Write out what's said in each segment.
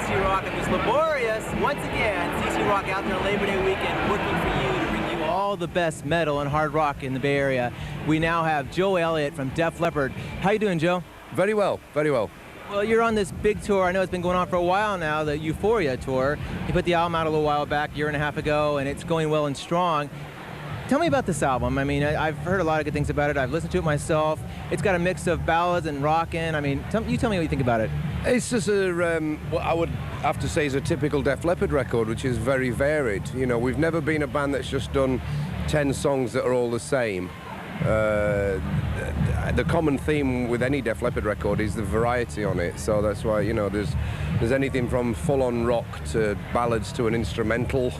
CC Rock on this laborious, once again, CC Rock out there on Labor Day weekend working for you to bring you all the best metal and hard rock in the Bay Area. We now have Joe Elliott from Def Leppard. How you doing, Joe? Very well, very well. Well, you're on this big tour. I know it's been going on for a while now, the Euphoria tour. You put the album out a little while back, a year and a half ago, and it's going well and strong. Tell me about this album. I mean, I've heard a lot of good things about it. I've listened to it myself. It's got a mix of ballads and rockin'. I mean, you tell me what you think about it. It's just what I would have to say is a typical Def Leppard record, which is very varied. You know, we've never been a band that's just done 10 songs that are all the same. The common theme with any Def Leppard record is the variety on it, so that's why, you know, there's anything from full-on rock to ballads to an instrumental,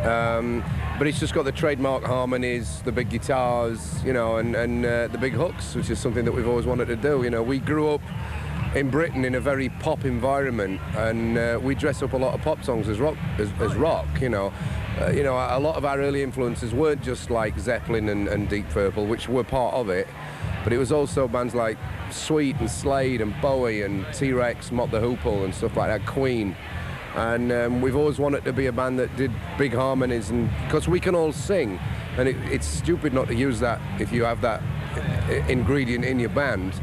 but it's just got the trademark harmonies, the big guitars, you know, and the big hooks, which is something that we've always wanted to do. You know, we grew up in Britain in a very pop environment, and we dress up a lot of pop songs as rock, you know. You know, a lot of our early influences weren't just like Zeppelin and Deep Purple, which were part of it, but it was also bands like Sweet and Slade and Bowie and T-Rex, Mott the Hoople and stuff like that, Queen. And we've always wanted to be a band that did big harmonies, and because we can all sing, and it's stupid not to use that if you have that ingredient in your band.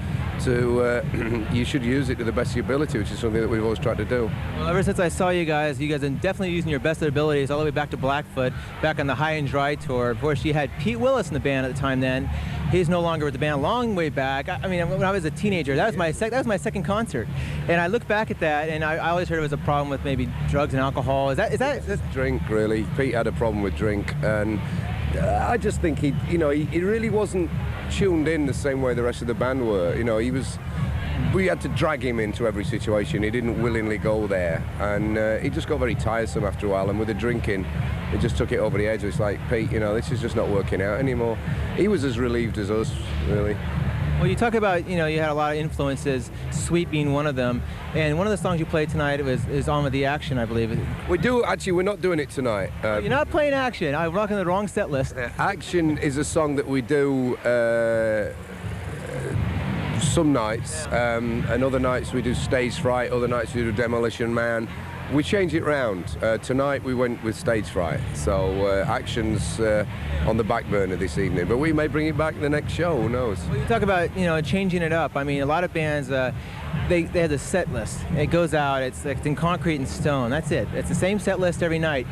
You should use it to the best of your ability, which is something that we've always tried to do. Well, ever since I saw you guys are definitely using your best abilities all the way back to Blackfoot, back on the High and Dry tour. Of course, you had Pete Willis in the band at the time then. He's no longer with the band, a long way back. I mean, when I was a teenager, that was my second concert. And I look back at that, and I always heard it was a problem with maybe drugs and alcohol. Is that drink, really? Pete had a problem with drink, and I just think he really wasn't tuned in the same way the rest of the band were. You know, we had to drag him into every situation. He didn't willingly go there, and he just got very tiresome after a while, and with the drinking, it just took it over the edge. It's like, Pete, you know, this is just not working out anymore. He was as relieved as us, really. Well, you talk about, you know, you had a lot of influences, Sweet being one of them, and one of the songs you played tonight is On With The Action, I believe. We do, actually, we're not doing it tonight. You're not playing Action. I'm rocking the wrong set list. Action is a song that we do some nights, and other nights we do Stage Fright, other nights we do Demolition Man. We change it round. Tonight we went with Stage Fright, so Action's on the back burner this evening, but we may bring it back the next show, who knows. Well, you talk about, you know, changing it up. I mean, a lot of bands, they have the set list. It goes out, it's in concrete and stone, that's it. It's the same set list every night.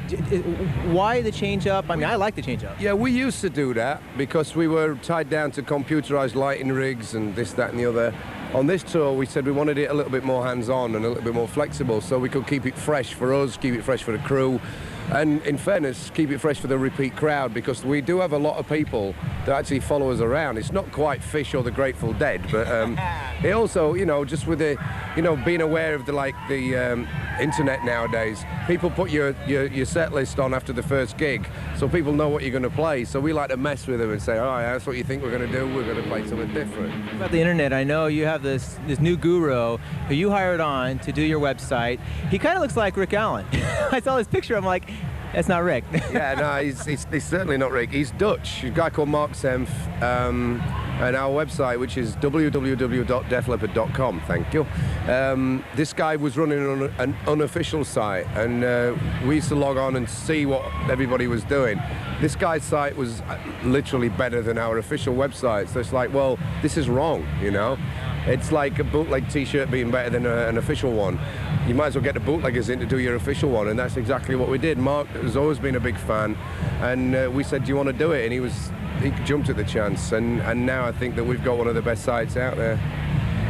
Why the change up? I mean, I like the change up. Yeah, we used to do that because we were tied down to computerized lighting rigs and this, that and the other. On this tour, we said we wanted it a little bit more hands-on and a little bit more flexible, so we could keep it fresh for us, keep it fresh for the crew, and in fairness, keep it fresh for the repeat crowd, because we do have a lot of people that actually follow us around. It's not quite Fish or the Grateful Dead, but it also, you know, just with the, you know, being aware of the internet nowadays, people put your set list on after the first gig, so people know what you're going to play. So we like to mess with them and say, all right, that's what you think we're going to do. We're going to play something different. About the internet, I know you have this new guru who you hired on to do your website. He kind of looks like Rick Allen. I saw this picture. I'm like, that's not Rick. Yeah, no, he's certainly not Rick. He's Dutch. A guy called Mark Senf. And our website, which is www.defleppard.com, thank you. This guy was running an unofficial site, and we used to log on and see what everybody was doing. This guy's site was literally better than our official website, so it's like, well, this is wrong, you know? It's like a bootleg t-shirt being better than an official one. You might as well get the bootleggers in to do your official one, and that's exactly what we did. Mark has always been a big fan, and we said, do you want to do it? And he jumped at the chance, and now I think that we've got one of the best sites out there.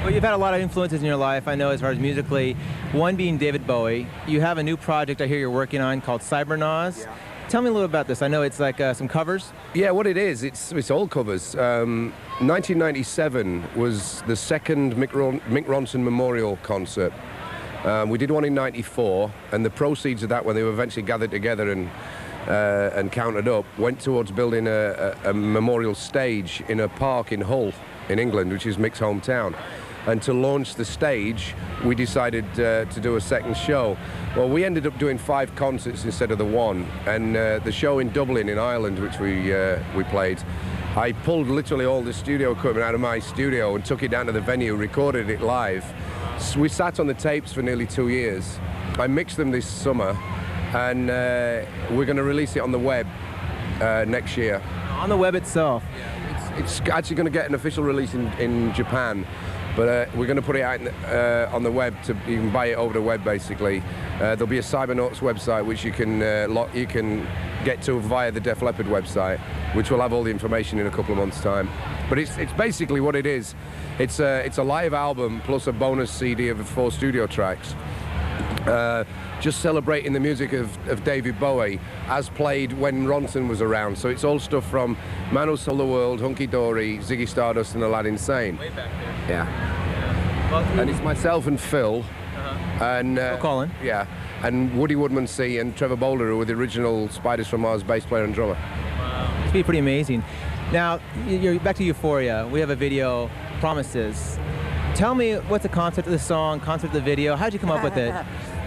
Well, you've had a lot of influences in your life, I know, as far as musically, one being David Bowie. You have a new project I hear you're working on called Cybernauts. Yeah. Tell me a little about this. I know it's like some covers. Yeah, what it is, it's all covers. 1997 was the second Mick Ronson Memorial concert. We did one in 94, and the proceeds of that, when they were eventually gathered together and counted up, went towards building a memorial stage in a park in Hull, in England, which is Mick's hometown. And to launch the stage, we decided to do a second show. Well, we ended up doing 5 concerts instead of the one, and the show in Dublin, in Ireland, which we played, I pulled literally all the studio equipment out of my studio and took it down to the venue, recorded it live, we sat on the tapes for nearly 2 years. I mixed them this summer, and we're going to release it on the web next year. On the web itself? It's actually going to get an official release in Japan, but we're going to put it out on the web. You can buy it over the web, basically. There'll be a Cybernauts website which you can get to via the Def Leppard website, which will have all the information in a couple of months' time. But it's basically what it is. It's a live album plus a bonus CD of 4 studio tracks, just celebrating the music of David Bowie as played when Ronson was around. So it's all stuff from Man Who Sold the World, Hunky Dory, Ziggy Stardust, and Aladdin Sane. Way back there. Yeah. Well, and it's myself and Phil, and Colin. Yeah, and Woody Woodmansey and Trevor Boulder, who were the original Spiders from Mars bass player and drummer. Wow. It's pretty amazing. Now, you're back to Euphoria. We have a video, Promises. Tell me what's the concept of the song, concept of the video. How'd you come up with it?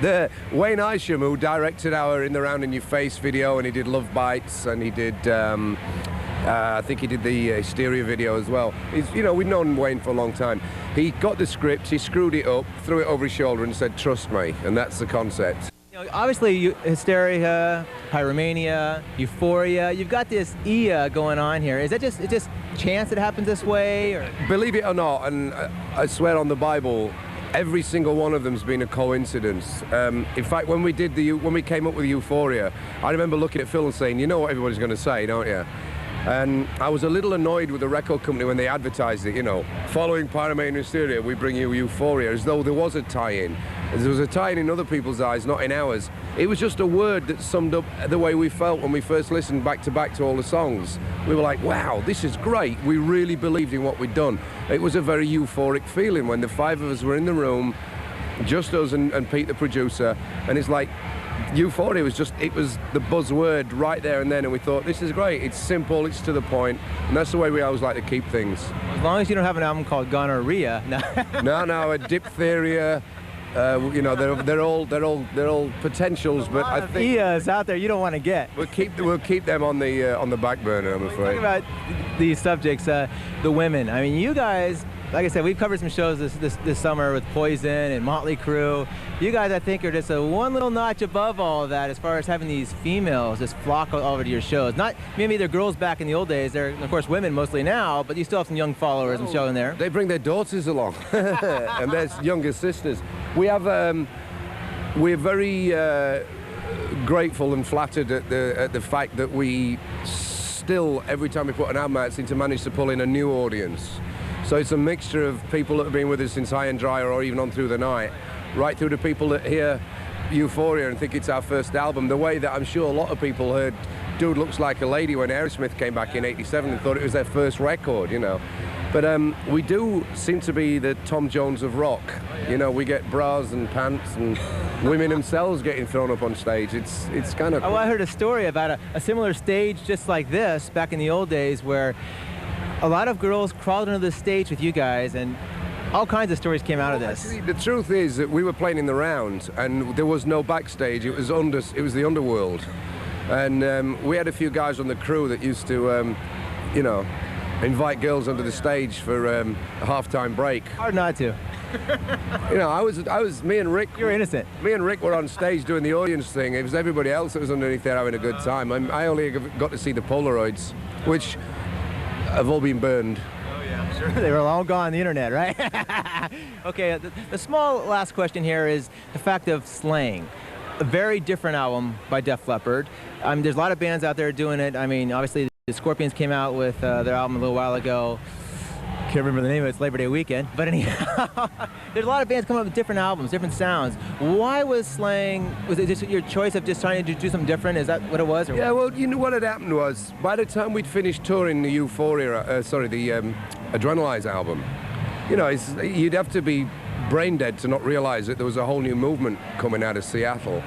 The Wayne Isham, who directed our In the Round in Your Face video, and he did Love Bites, and he did, I think he did the Hysteria video as well. We've known Wayne for a long time. He got the script, he screwed it up, threw it over his shoulder and said, trust me, and that's the concept. Obviously, Hysteria, Pyromania, Euphoria, you've got this Ia going on here. Is that just chance it happens this way? Or? Believe it or not, and I swear on the Bible, every single one of them's been a coincidence. In fact, when we came up with Euphoria, I remember looking at Phil and saying, you know what everybody's going to say, don't you? And I was a little annoyed with the record company when they advertised it, following Pyromania and Hysteria, we bring you Euphoria, as though there was a tie-in. There was a tie-in in other people's eyes, not in ours. It was just a word that summed up the way we felt when we first listened back to back to all the songs. We were like, wow, this is great. We really believed in what we'd done. It was a very euphoric feeling when the 5 of us were in the room, just us and Pete, the producer, and it's like, Euphoria was it was the buzzword right there and then, and we thought, this is great. It's simple, it's to the point, and that's the way we always like to keep things. As long as you don't have an album called Gonorrhea. No, a Diphtheria. They're all potentials, but I think Ias out there you don't want to get. We'll keep them on the back burner, I'm afraid. Talking about these subjects, the women. I mean, you guys, like I said, we've covered some shows this summer with Poison and Motley Crue. You guys, I think, are just one little notch above all of that as far as having these females just flock all over to your shows. Not maybe they're girls back in the old days. They're of course women mostly now, but you still have some young followers and showing there. They bring their daughters along and their younger sisters. We have we're very grateful and flattered at the fact that we still, every time we put an album out, seem to manage to pull in a new audience. So it's a mixture of people that have been with us since High and Dry or even on Through the Night, right through to people that hear Euphoria and think it's our first album, the way that I'm sure a lot of people heard Dude Looks Like a Lady when Aerosmith came back in '87 and thought it was their first record, But we do seem to be the Tom Jones of rock. We get bras and pants and women themselves getting thrown up on stage. It's kind of cool. Oh, I heard a story about a similar stage just like this back in the old days where a lot of girls crawled into the stage with you guys, and all kinds of stories came out of this. Actually, the truth is that we were playing in the round, and there was no backstage. It was the underworld, and we had a few guys on the crew that used to, invite girls onto the stage for a halftime break. Hard not to. Me and Rick. You're innocent. Me and Rick were on stage doing the audience thing. It was everybody else that was underneath there having a good time. I only got to see the Polaroids, which have all been burned. Oh yeah, sure. They were all gone on the internet, right? Okay, the small last question here is the fact of Slang. A very different album by Def Leppard. There's a lot of bands out there doing it. I mean, obviously the Scorpions came out with their album a little while ago. Can't remember the name of it, it's Labor Day weekend. But anyhow, there's a lot of bands coming up with different albums, different sounds. Why was Slang, was it just your choice of just trying to do something different? Is that what it was? Or yeah, well, what had happened was, by the time we'd finished touring the the Adrenalize album, you'd have to be brain dead to not realize that there was a whole new movement coming out of Seattle.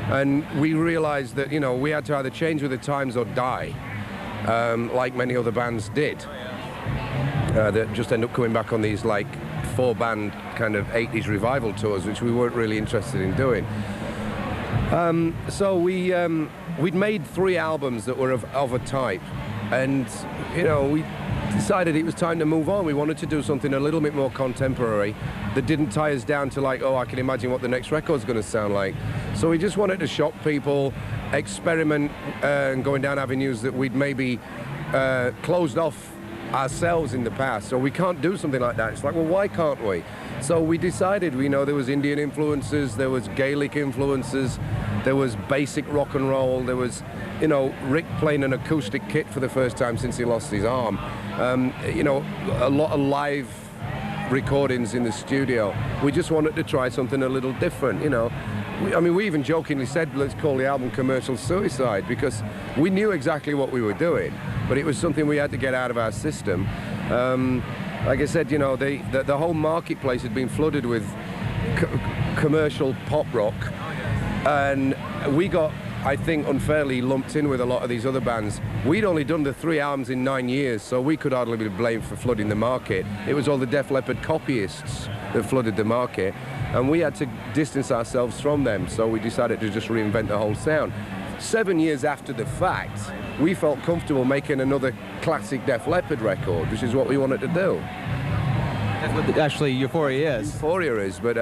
And we realized that, we had to either change with the times or die, like many other bands did. That just end up coming back on these 4-band kind of 80s revival tours, which we weren't really interested in doing. So we'd made 3 albums that were of a type, and decided it was time to move on. We wanted to do something a little bit more contemporary that didn't tie us down to like, oh, I can imagine what the next record's going to sound like. So we just wanted to shock people, experiment, and going down avenues that we'd maybe closed off ourselves in the past. So we can't do something like that. It's like, well, why can't we? So we decided, there was Indian influences, there was Gaelic influences, there was basic rock and roll, there was, Rick playing an acoustic kit for the first time since he lost his arm. A lot of live recordings in the studio. We just wanted to try something a little different, we even jokingly said, let's call the album Commercial Suicide, because we knew exactly what we were doing, but it was something we had to get out of our system. Like I said, the whole marketplace had been flooded with commercial pop rock, and we got, I think, unfairly lumped in with a lot of these other bands. We'd only done the 3 albums in 9 years, so we could hardly be blamed for flooding the market. It was all the Def Leppard copyists that flooded the market, and we had to distance ourselves from them, so we decided to just reinvent the whole sound. 7 years after the fact, we felt comfortable making another classic Def Leppard record, which is what we wanted to do. That's what actually Euphoria is. Euphoria is, but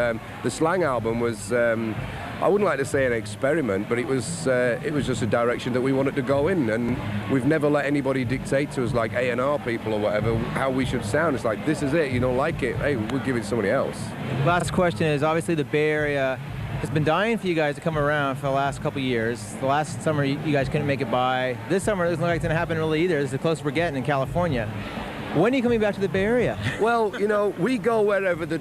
the Slang album was, I wouldn't like to say an experiment, but it was just a direction that we wanted to go in, and we've never let anybody dictate to us, like A&R people or whatever, how we should sound. It's like, this is it, you don't like it, hey, we'll give it to somebody else. Last question is, obviously the Bay Area has been dying for you guys to come around for the last couple of years. The last summer you guys couldn't make it by. This summer it doesn't look like it's going to happen really either. This is the closest we're getting in California. When are you coming back to the Bay Area? Well, we go wherever the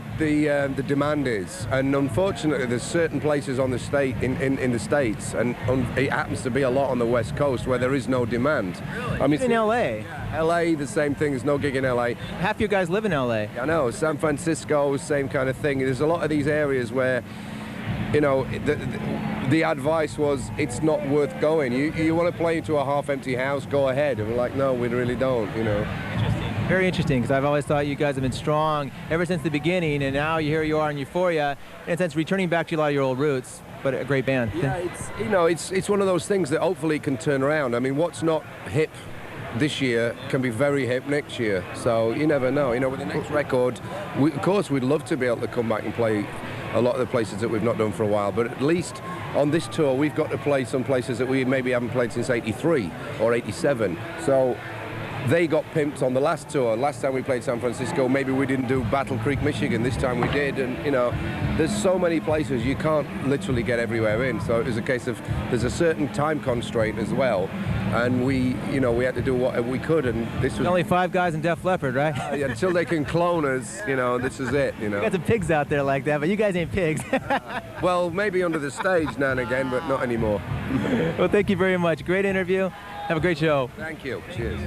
demand is, and unfortunately there's certain places on the in the States, and it happens to be a lot on the West Coast where there is no demand. Really? I mean, in LA. LA, the same thing. There's no gig in LA. Half your guys live in LA. I know. San Francisco, same kind of thing. There's a lot of these areas where, the advice was, it's not worth going. You want to play into a half-empty house, go ahead. And we're like, no, we really don't, Very interesting, because I've always thought you guys have been strong ever since the beginning, and now here you are in Euphoria, in a sense returning back to a lot of your old roots, but a great band. Yeah, it's one of those things that hopefully can turn around. I mean, what's not hip this year can be very hip next year, so you never know. With the next record, of course we'd love to be able to come back and play a lot of the places that we've not done for a while, but at least on this tour we've got to play some places that we maybe haven't played since '83 or '87. So they got pimped on the last tour. Last time we played San Francisco, maybe we didn't do Battle Creek, Michigan. This time we did, and there's so many places you can't literally get everywhere in. So it was a case of there's a certain time constraint as well, and we had to do what we could, and this was only 5 guys in Def Leppard, right? Until they can clone us, this is it. You got some pigs out there like that, but you guys ain't pigs. Well, maybe under the stage now and again, but not anymore. Well, thank you very much. Great interview. Have a great show. Thank you. Cheers.